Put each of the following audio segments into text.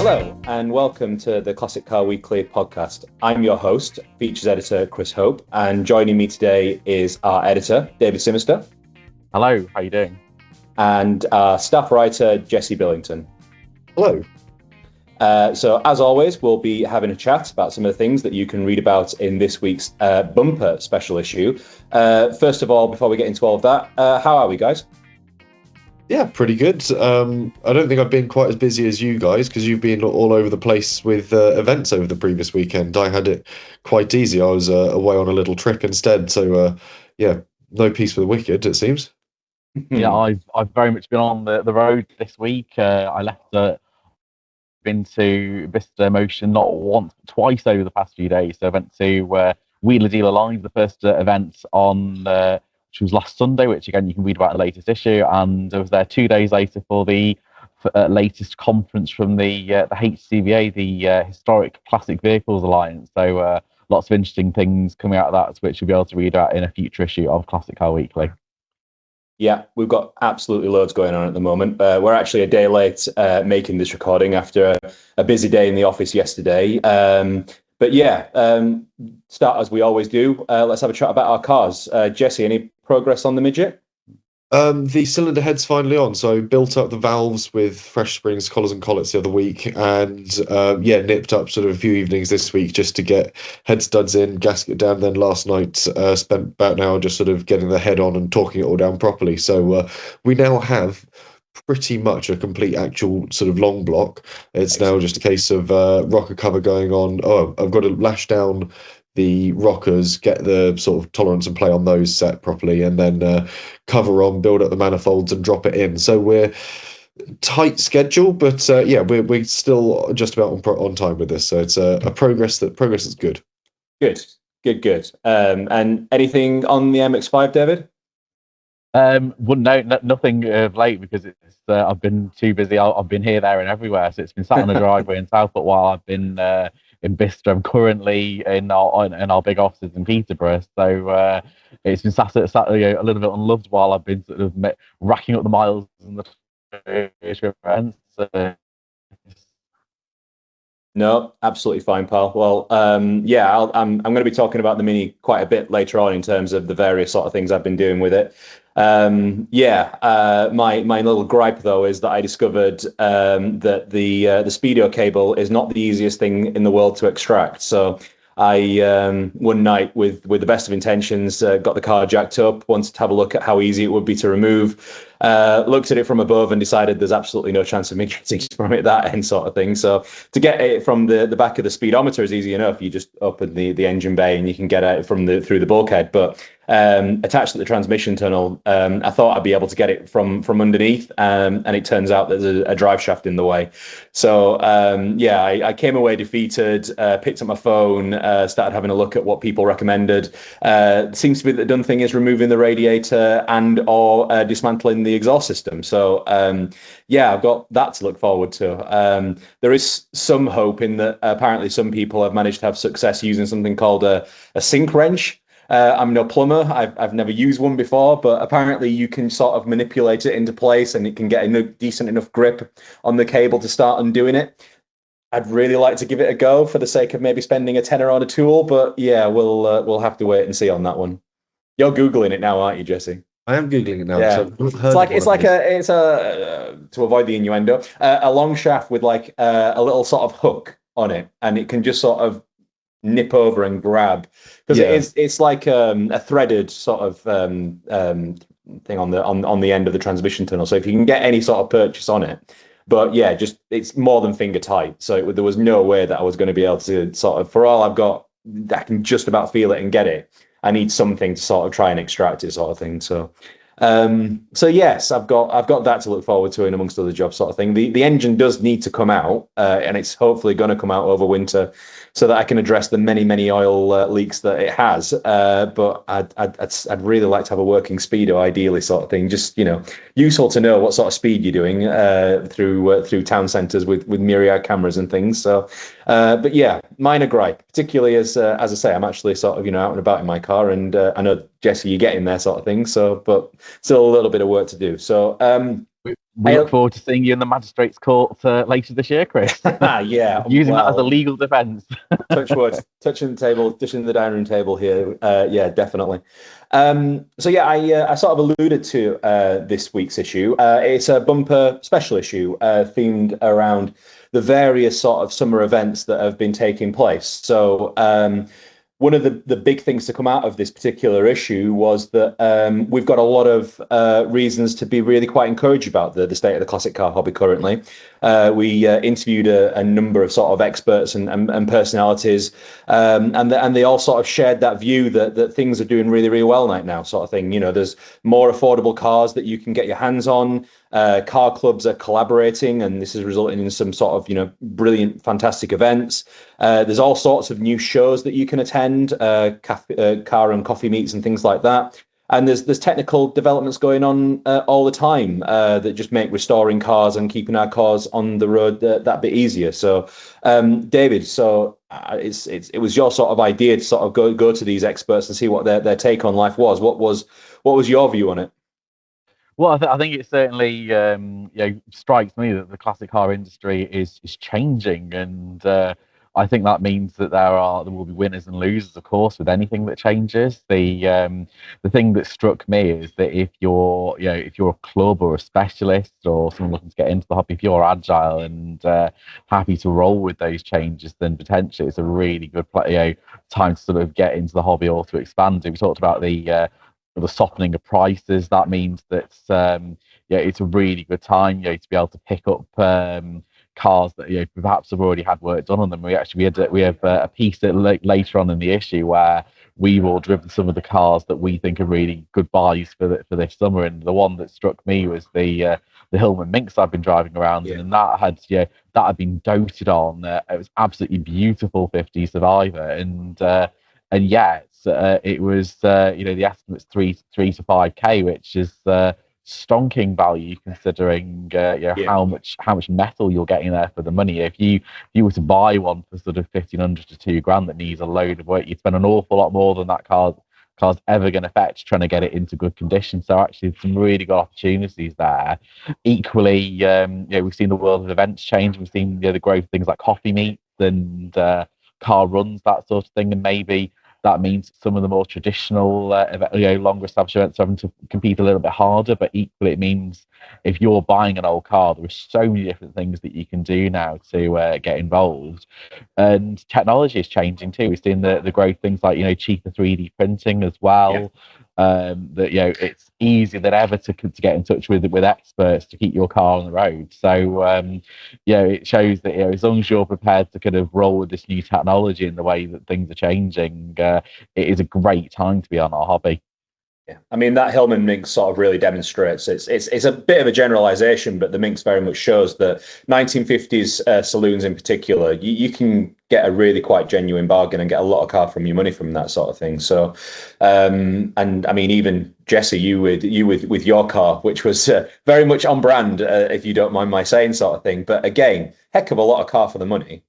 Hello, and welcome to the Classic Car Weekly podcast. I'm your host, features editor Chris Hope, and joining me today is our editor, David Simister. Hello, how are you doing? And our staff writer, Jesse Billington. Hello. So, as always, we'll be having a chat about some of the things that you can read about in this week's bumper special issue. First of all, before we get into all of that, how are we, guys? Yeah, pretty good. I don't think I've been quite as busy as you guys because you've been all over the place with events over the previous weekend. I had it quite easy. I was away on a little trip instead. So, no peace for the wicked, it seems. Yeah, I've very much been on the road this week. I left been to Vista Motion not once but twice over the past few days. So I went to Wheeler Dealer Live, the first event on which was last Sunday, which again you can read about in the latest issue, and I was there 2 days later for the latest conference from the HCVA, the Historic Classic Vehicles Alliance. So lots of interesting things coming out of that, which you'll be able to read about in a future issue of Classic Car Weekly. Yeah, we've got absolutely loads going on at the moment. We're actually a day late making this recording after a busy day in the office yesterday. Start as we always do. Let's have a chat about our cars. Jesse, any progress on the midget? The cylinder head's finally on, so built up the valves with fresh springs, collars and collets the other week, and nipped up sort of a few evenings this week just to get head studs in, gasket down. Then last night spent about an hour just sort of getting the head on and torquing it all down properly. So we now have pretty much a complete actual sort of long block. It's now just a case of rocker cover going on. Oh, I've got to lash down the rockers, get the sort of tolerance and play on those set properly, and then cover on, build up the manifolds and drop it in. So we're tight schedule, but we're still just about on time with this. So it's a progress is good. Good. And anything on the MX-5, David? Nothing of late because it's I've been too busy. I've been here, there, and everywhere. So it's been sat on the driveway in Southport while I've been in Bicester. I'm currently in our big offices in Peterborough. So it's been sat a little bit unloved while I've been sort of racking up the miles and the events. No, absolutely fine, pal. Well, I'm going to be talking about the Mini quite a bit later on in terms of the various sort of things I've been doing with it. My little gripe though is that I discovered that the Speedo cable is not the easiest thing in the world to extract. So I one night with the best of intentions got the car jacked up, wanted to have a look at how easy it would be to remove. Looked at it from above and decided there's absolutely no chance of me getting from it that end sort of thing. So to get it from the back of the speedometer is easy enough. You just open the engine bay and you can get it through the bulkhead. But attached to the transmission tunnel, I thought I'd be able to get it from underneath, and it turns out there's a drive shaft in the way. So I came away defeated, picked up my phone, started having a look at what people recommended. Seems to be the done thing is removing the radiator and or dismantling the exhaust system. So I've got that to look forward to. There is some hope in that apparently some people have managed to have success using something called a sink wrench. I'm no plumber. I've never used one before, but apparently you can sort of manipulate it into place and it can get a decent enough grip on the cable to start undoing it. I'd really like to give it a go for the sake of maybe spending a tenner on a tool, but yeah, we'll have to wait and see on that one. You're Googling it now, aren't you, Jesse? I am Googling it now. Yeah. It's to avoid the innuendo, a long shaft with like a little sort of hook on it, and it can just sort of nip over and grab because it's like a threaded sort of thing on the end of the transmission tunnel. So if you can get any sort of purchase on it, but yeah, just it's more than finger tight. So there was no way that I was going to be able to sort of, for all I've got, I can just about feel it and get it. I need something to sort of try and extract it, sort of thing. So yes, I've got that to look forward to in amongst other jobs, sort of thing. The engine does need to come out, and it's hopefully going to come out over winter, so that I can address the many oil leaks that it has. But I'd really like to have a working speedo, ideally, sort of thing. Just useful to know what sort of speed you're doing through town centres with myriad cameras and things. So, but yeah, minor gripe, particularly as I say, I'm actually sort of out and about in my car, and I know Jesse, you're getting there, sort of thing. So, but still a little bit of work to do. So, We look forward to seeing you in the magistrate's court later this year, Chris. Yeah, using that as a legal defence. Touch wood, touching the table, touching the dining room table here. Yeah, definitely. So yeah, I sort of alluded to this week's issue. It's a bumper special issue themed around the various sort of summer events that have been taking place. So one of the big things to come out of this particular issue was that we've got a lot of reasons to be really quite encouraged about the state of the classic car hobby currently. We interviewed a number of sort of experts and personalities, and they all sort of shared that view that things are doing really, really well right now, sort of thing. You know, there's more affordable cars that you can get your hands on. Car clubs are collaborating, and this is resulting in some sort of, you know, brilliant, fantastic events. There's all sorts of new shows that you can attend, car and coffee meets and things like that. And there's technical developments going on all the time that just make restoring cars and keeping our cars on the road that bit easier. So, David, so it was your sort of idea to sort of go to these experts and see what their take on life was. What was your view on it? Well, I think it certainly strikes me that the classic car industry is changing, and I think that means that there will be winners and losers, of course, with anything that changes. The thing that struck me is that if you're a club or a specialist or someone looking to get into the hobby, if you're agile and happy to roll with those changes, then potentially it's a really good time to sort of get into the hobby or to expand. We talked about the softening of prices. That means that it's a really good time to be able to pick up cars that perhaps have already had work done on them. We have a piece later on in the issue where we've all driven some of the cars that we think are really good buys for this summer, and the one that struck me was the Hillman Minx I've been driving around in, and that had been doted on. It was absolutely beautiful 50 Survivor, and yet it was the estimate's 3 to 5K, which is stonking value considering how much metal you're getting there for the money. If you were to buy one for sort of 1,500 to £2,000 that needs a load of work, you'd spend an awful lot more than that car's ever going to fetch trying to get it into good condition. So actually some really good opportunities there. Equally, we've seen the world of events change. We've seen the growth of things like coffee meets and car runs, that sort of thing, and maybe that means some of the more traditional, longer established events are having to compete a little bit harder. But equally, it means if you're buying an old car, there are so many different things that you can do now to get involved. And technology is changing too. We've seen the growth of things like cheaper 3D printing as well. It's easier than ever to get in touch with experts to keep your car on the road. So it shows that as long as you're prepared to kind of roll with this new technology and the way that things are changing, it is a great time to be on our hobby. Yeah, I mean that Hillman Minx sort of really demonstrates it's a bit of a generalization, but the Minx very much shows that 1950s saloons in particular, you can get a really quite genuine bargain and get a lot of car from your money from that sort of thing. So, and I mean even Jesse, you with your car, which was very much on brand, if you don't mind my saying, sort of thing. But again, heck of a lot of car for the money.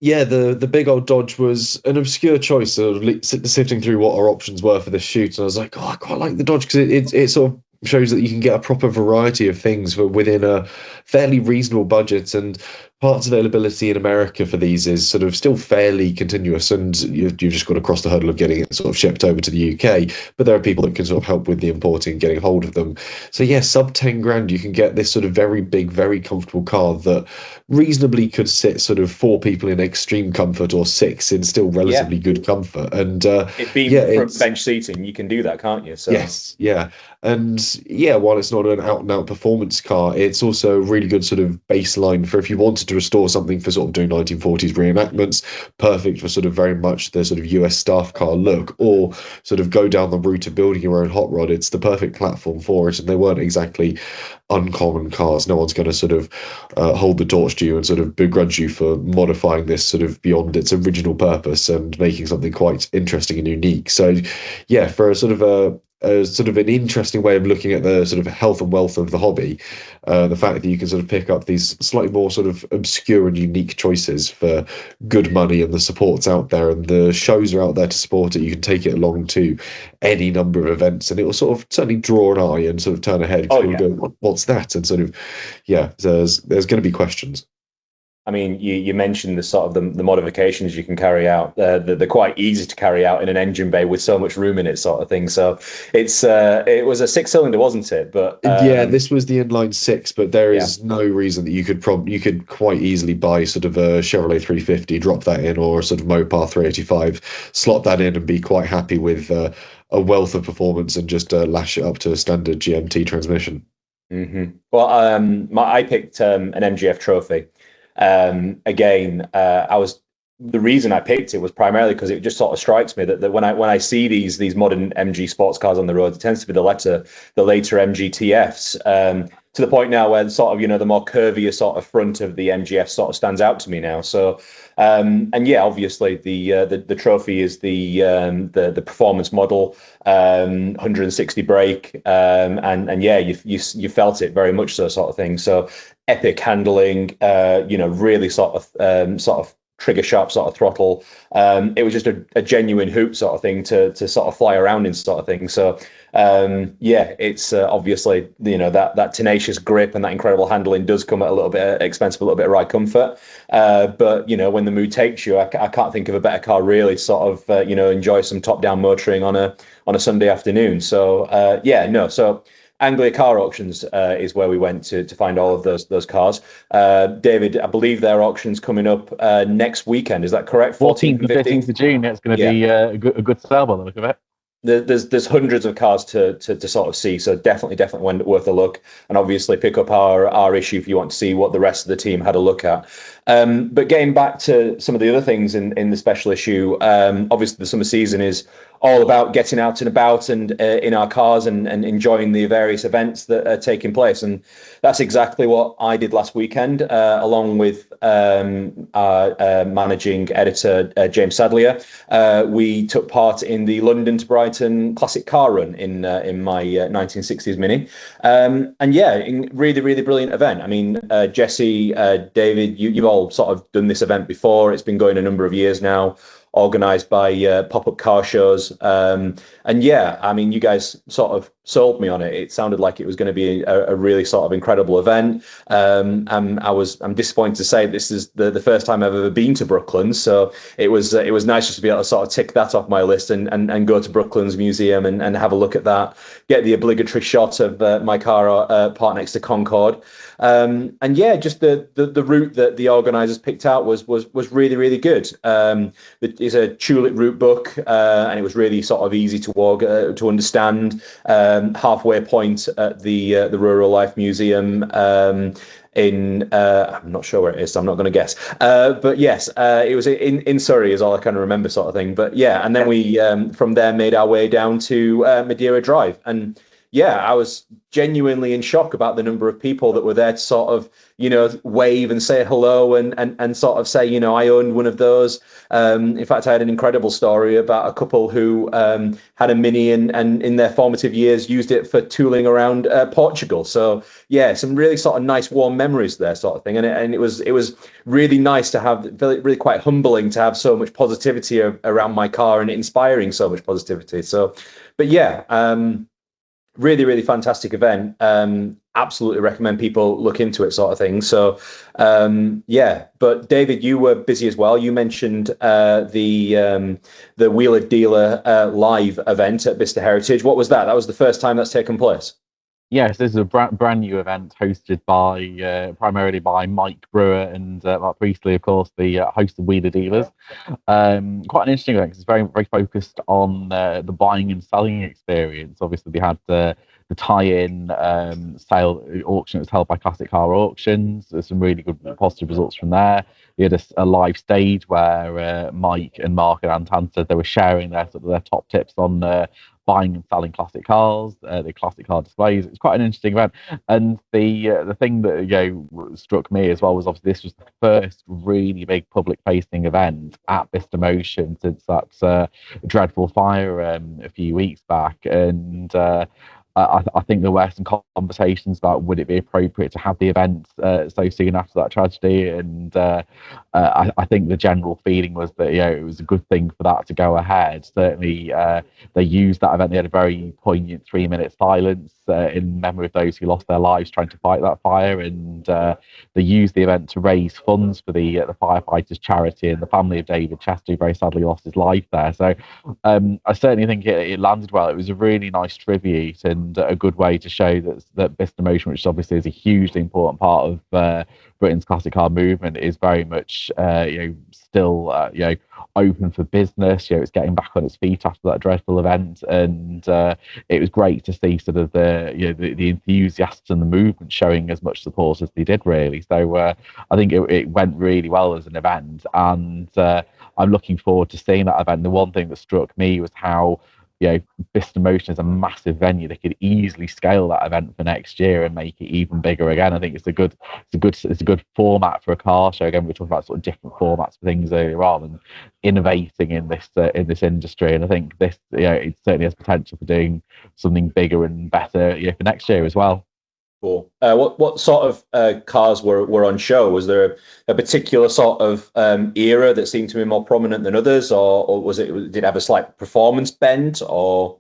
Yeah, the big old Dodge was an obscure choice, sort of sifting through what our options were for this shoot, and I was like, I quite like the Dodge because it sort of shows that you can get a proper variety of things within a fairly reasonable budget, and parts availability in America for these is sort of still fairly continuous, and you've just got to cross the hurdle of getting it sort of shipped over to the UK. But there are people that can sort of help with the importing, getting hold of them. So yeah, sub 10 grand, you can get this sort of very big, very comfortable car that reasonably could sit sort of 4 people in extreme comfort or 6 in still relatively good comfort. And it being front bench seating, you can do that, can't you? So yes, yeah. And yeah, while it's not an out and out performance car, it's also a really good sort of baseline for if you wanted to restore something for sort of doing 1940s reenactments, perfect for sort of very much the sort of US staff car look, or sort of go down the route of building your own hot rod. It's the perfect platform for it, and they weren't exactly uncommon cars. No one's going to sort of hold the torch to you and sort of begrudge you for modifying this sort of beyond its original purpose and making something quite interesting and unique. So yeah, for a sort of sort of an interesting way of looking at the sort of health and wealth of the hobby. The fact that you can sort of pick up these slightly more sort of obscure and unique choices for good money, and the support's out there, and the shows are out there to support it. You can take it along to any number of events, and it will sort of certainly draw an eye and sort of turn a head. Oh, yeah. Go, what's that? And sort of, yeah, there's going to be questions. I mean, you mentioned the sort of the modifications you can carry out. They're quite easy to carry out in an engine bay with so much room in it, sort of thing. So it was a 6-cylinder, wasn't it? But yeah, this was the inline 6, but there is no reason that you could quite easily buy sort of a Chevrolet 350, drop that in, or a sort of Mopar 385, slot that in, and be quite happy with a wealth of performance, and just lash it up to a standard GMT transmission. Mm-hmm. Well, I picked an MGF Trophy. Again, the reason I picked it was primarily because it just sort of strikes me that when I see these modern MG sports cars on the road, it tends to be the later MGTFs, to the point now where sort of, the more curvier sort of front of the MGF sort of stands out to me now. So, and yeah, obviously the trophy is the performance model, 160 brake, and yeah, you felt it very much so, sort of thing. So epic handling, really sort of trigger sharp sort of throttle. It was just a genuine hoop sort of thing to sort of fly around in, sort of thing. So yeah, it's obviously that tenacious grip and that incredible handling does come at a little bit expensive, a little bit of ride comfort. But when the mood takes you, I can't think of a better car really sort of enjoy some top down motoring on a Sunday afternoon. So yeah, no, so Anglia Car Auctions is where we went to find all of those cars. David, I believe their auction's coming up next weekend. Is that correct? 14th and 15th of June. It's going to be a good sale by the look of it. There's hundreds of cars to sort of see, so definitely worth a look, and obviously pick up our issue if you want to see what the rest of the team had a look at. But getting back to some of the other things in the special issue, obviously the summer season is all about getting out and about and in our cars and enjoying the various events that are taking place, and that's exactly what I did last weekend, along with our managing editor James Sadlier. We took part in the London to Brighton Classic Car Run in my 1960s Mini, and yeah, really brilliant event. I mean, Jesse, David, you've all sort of done this event before. It's been going a number of years now, organised by pop-up car shows, and yeah, I mean, you guys sort of sold me on it. It sounded like it was going to be a really sort of incredible event. I'm disappointed to say this is the first time I've ever been to Brooklyn, so it was nice just to be able to sort of tick that off my list and go to Brooklyn's museum and have a look at that, get the obligatory shot of my car parked next to Concorde. And yeah, just the route that the organisers picked out was really good. It's a tulip route book, and it was really sort of easy to walk, to understand. Halfway point at the Rural Life Museum in I'm not sure where it is, so I'm not going to guess. But yes, it was in Surrey is all I kind of remember, sort of thing. But yeah, and then we from there made our way down to Madeira Drive, and yeah, I was genuinely in shock about the number of people that were there to sort of, wave and say hello and sort of say, I owned one of those. In fact, I had an incredible story about a couple who had a Mini and in their formative years used it for tooling around Portugal. So yeah, some really sort of nice warm memories there, sort of thing. And it was really nice to have, really quite humbling to have so much positivity around my car and inspiring so much positivity. So, but yeah, really fantastic event. Absolutely recommend people look into it, sort of thing. So yeah, but David, you were busy as well. You mentioned the Wheeler Dealer live event at Bicester Heritage. What was that? That was the first time that's taken place. Yes, this is a brand new event hosted by primarily by Mike Brewer and Mark Priestley, of course, the host of Wheeler Dealers. Quite an interesting event because it's very focused on the buying and selling experience. Obviously, we had the tie-in sale auction that was held by Classic Car Auctions. There's some really good positive results from there. We had a live stage where Mike and Mark and Anton said they were sharing their top tips on buying and selling classic cars, the classic car displays. It's quite an interesting event. And the thing that struck me as well was obviously this was the first really big public facing event at Bicester Motion since that dreadful fire a few weeks back. And I think there were some conversations about would it be appropriate to have the event so soon after that tragedy, and I think the general feeling was that it was a good thing for that to go ahead. Certainly, they used that event. They had a very poignant 3-minute silence in memory of those who lost their lives trying to fight that fire, and they used the event to raise funds for the firefighters charity and the family of David Chester, who very sadly lost his life there. So I certainly think it landed well. It was a really nice tribute and a good way to show that Bicester Motion, which obviously is a hugely important part of Britain's classic car movement, is very much still open for business. It's getting back on its feet after that dreadful event, and it was great to see sort of the enthusiasts and the movement showing as much support as they did, really. So I think it went really well as an event, and I'm looking forward to seeing that event. The one thing that struck me was how Bicester Motion is a massive venue. They could easily scale that event for next year and make it even bigger again. I think it's a good format for a car show. Again, we're talking about sort of different formats for things earlier on and innovating in this industry. And I think this it certainly has potential for doing something bigger and better for next year as well. Cool. What sort of cars were on show? Was there a particular sort of era that seemed to be more prominent than others, or did it have a slight performance bent? Or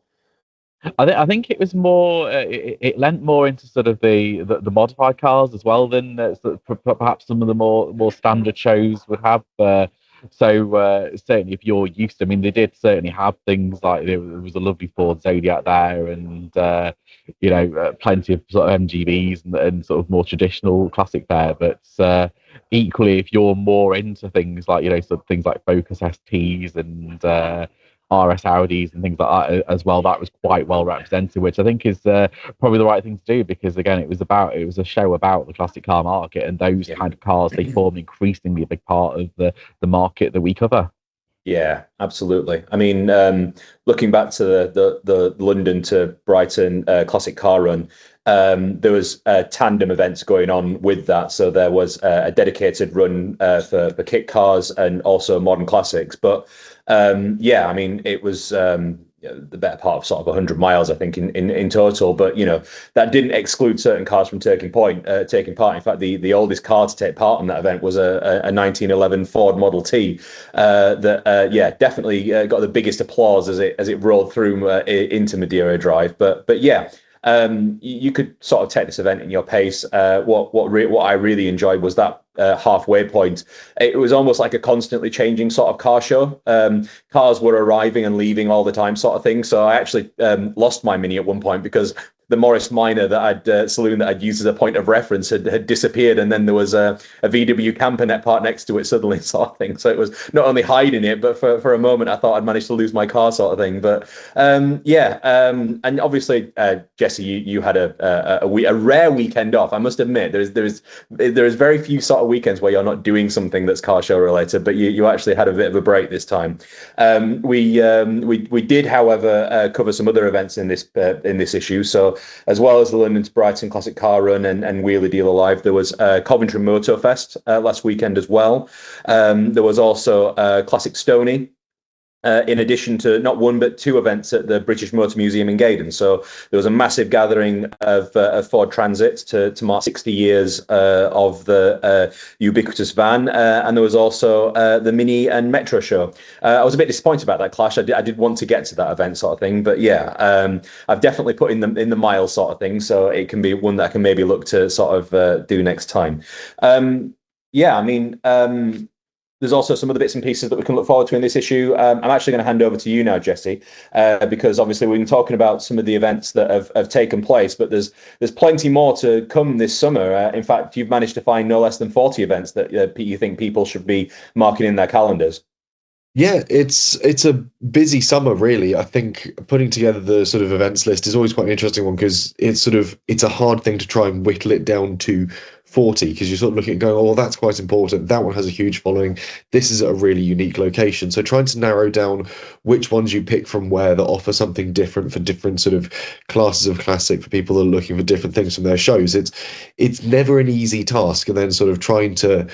I think it was more. It lent more into sort of the modified cars as well than perhaps some of the more standard shows would have. So certainly, if you're used to, I mean, they did certainly have things like there was a lovely Ford Zodiac there, and plenty of sort of MGBs and sort of more traditional classic fare. But equally, if you're more into things like sort of things like Focus STs and RS Audis and things like that as well, that was quite well represented, which I think is probably the right thing to do, because again, it was a show about the classic car market, and those kind of cars, they form increasingly a big part of the market that we cover. Yeah, absolutely. I mean, looking back to the London to Brighton classic car run, there was tandem events going on with that. So there was a dedicated run for kit cars and also modern classics. But I mean, it was the better part of sort of 100 miles, I think, in total. But that didn't exclude certain cars from taking part. In fact, the oldest car to take part in that event was a 1911 Ford Model T that definitely got the biggest applause as it rolled through into Madeira Drive. But yeah. You could sort of take this event in your pace. What I really enjoyed was that halfway point. It was almost like a constantly changing sort of car show. Cars were arriving and leaving all the time, sort of thing. So I actually lost my Mini at one point because the Morris Minor saloon that I'd used as a point of reference had disappeared, and then there was a VW campernet part next to it suddenly, sort of thing. So it was not only hiding it, but for a moment I thought I'd managed to lose my car, sort of thing. But and obviously, Jesse, you had a rare weekend off. I must admit, there is very few sort of weekends where you're not doing something that's car show related, but you actually had a bit of a break this time. We did, however, cover some other events in this issue. So as well as the London to Brighton Classic Car Run and Wheeler Dealer Live, there was Coventry Motor Fest last weekend as well. There was also Classic Stony, in addition to not one but two events at the British Motor Museum in Gaydon. So there was a massive gathering of Ford Transit to mark 60 years of the ubiquitous van, and there was also the Mini and Metro show. I was a bit disappointed about that clash. I did want to get to that event, sort of thing, but I've definitely put in the miles, sort of thing, so it can be one that I can maybe look to sort of do next time. I mean, there's also some other bits and pieces that we can look forward to in this issue. I'm actually going to hand over to you now, Jesse, because obviously we've been talking about some of the events that have taken place, but there's plenty more to come this summer. In fact, you've managed to find no less than 40 events that you think people should be marking in their calendars. Yeah, it's a busy summer, really. I think putting together the sort of events list is always quite an interesting one, because it's a hard thing to try and whittle it down to 40, because you're sort of looking at going, oh, well, that's quite important. That one has a huge following. This is a really unique location. So trying to narrow down which ones you pick from where that offer something different for different sort of classes of classic, for people that are looking for different things from their shows. It's never an easy task, and then sort of trying to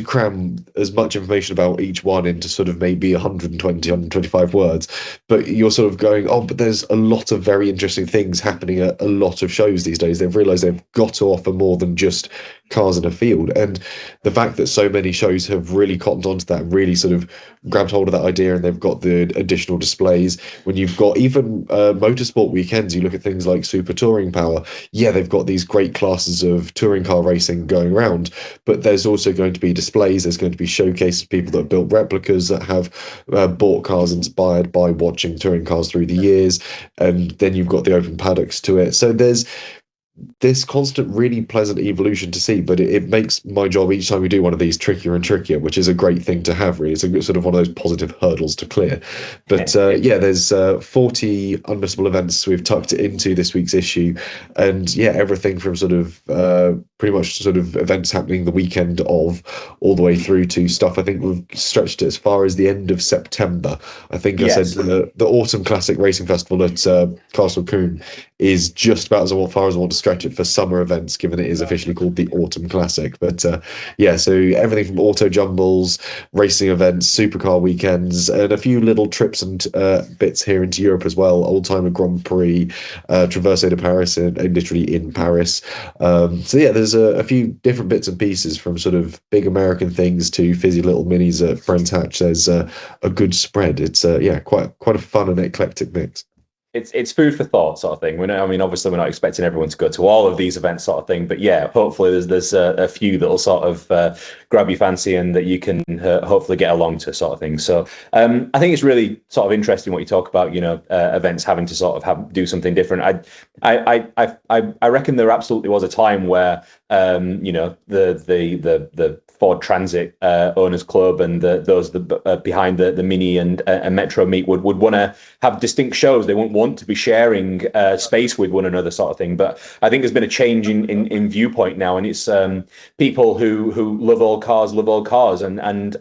cram as much information about each one into sort of maybe 120, 125 words. But you're sort of going, oh, but there's a lot of very interesting things happening at a lot of shows these days. They've realized they've got to offer more than just cars in a field. And the fact that so many shows have really cottoned onto that, really sort of grabbed hold of that idea, and they've got the additional displays. When you've got even motorsport weekends, you look at things like Super Touring Power. Yeah, they've got these great classes of touring car racing going around, but there's also going to be displays. There's going to be showcases of people that have built replicas, that have bought cars inspired by watching touring cars through the years, and then you've got the open paddocks to it. So there's this constant, really pleasant evolution to see, but it makes my job each time we do one of these trickier and trickier, which is a great thing to have, really. It's a sort of one of those positive hurdles to clear. But there's 40 unmissable events we've tucked into this week's issue, and everything from sort of pretty much sort of events happening the weekend of, all the way through to stuff. I think we've stretched it as far as the end of September. I think I said the Autumn Classic Racing Festival at Castle Combe is just about as far as I want to stretch it for summer events, given it is officially called the Autumn Classic. But so everything from auto jumbles, racing events, supercar weekends, and a few little trips and bits here into Europe as well. Oldtimer Grand Prix, Traverse de Paris, and literally in Paris. There's a few different bits and pieces, from sort of big American things to fizzy little minis at Brands Hatch. There's a good spread. It's quite a fun and eclectic mix. It's food for thought, sort of thing. Obviously we're not expecting everyone to go to all of these events, sort of thing, but hopefully there's a few that'll sort of grab your fancy and that you can hopefully get along to, sort of thing. So I think it's really sort of interesting what you talk about, events having to sort of do something different. I reckon there absolutely was a time where the Ford Transit Owners Club and those behind the Mini and Metro meet would want to have distinct shows. They wouldn't want to be sharing space with one another, sort of thing. But I think there's been a change in viewpoint now, and it's people who love all cars, and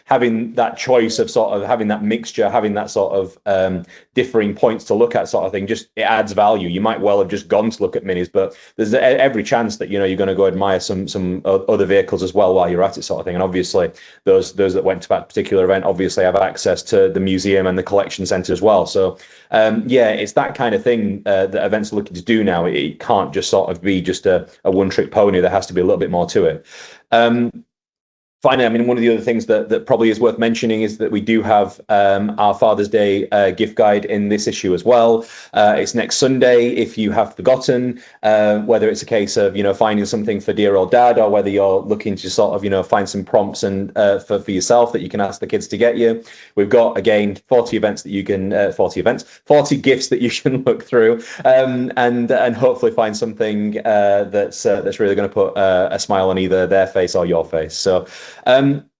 having that choice of sort of having that mixture, having that sort of differing points to look at, sort of thing. Just it adds value. You might well have just gone to look at minis, but there's every chance that you're going to go admire some other vehicles as well while you're at it, sort of thing. And obviously those that went to that particular event obviously have access to the museum and the collection centre as well. So it's that kind of thing that events are looking to do now. It can't just sort of be just a one-trick pony. There has to be a little bit more to it. Finally, one of the other things that probably is worth mentioning is that we do have our Father's Day gift guide in this issue as well. It's next Sunday. If you have forgotten, whether it's a case of finding something for dear old dad, or whether you're looking to sort of find some prompts and for yourself that you can ask the kids to get you, we've got again 40 gifts that you can look through, and hopefully find something that's really going to put a smile on either their face or your face. So.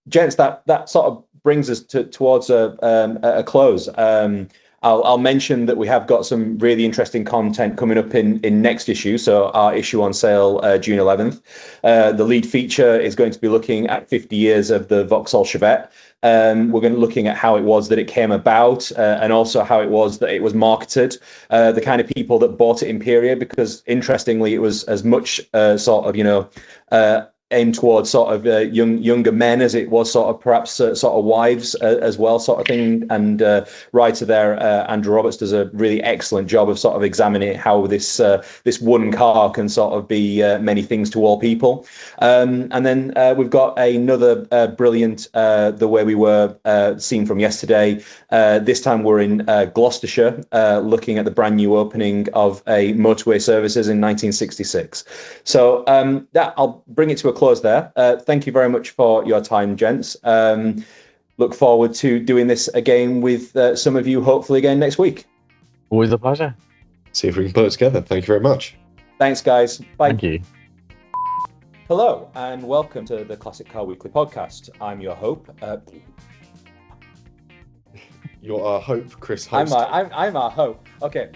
Gents, that sort of brings us towards a close. I'll mention that we have got some really interesting content coming up in next issue. So our issue on sale June 11th. The lead feature is going to be looking at 50 years of the Vauxhall Chevette. We're going to be looking at how it was that it came about, and also how it was that it was marketed, the kind of people that bought it in period, because interestingly, it was as much aimed towards sort of younger men as it was sort of perhaps sort of wives as well, sort of thing. And writer there, Andrew Roberts, does a really excellent job of sort of examining how this one car can sort of be many things to all people. And then we've got another brilliant The Way We Were scene from yesterday. This time we're in Gloucestershire, looking at the brand new opening of a motorway services in 1966. So that I'll bring it to a close there. Thank you very much for your time, gents. Look forward to doing this again with some of you, hopefully again next week. Always a pleasure. See if we can put it together. Thank you very much. Thanks, guys. Bye. Thank you. Hello, and welcome to the Classic Car Weekly podcast. I'm your Hope. You're our Hope, Chris. Host. I'm our Hope. Okay.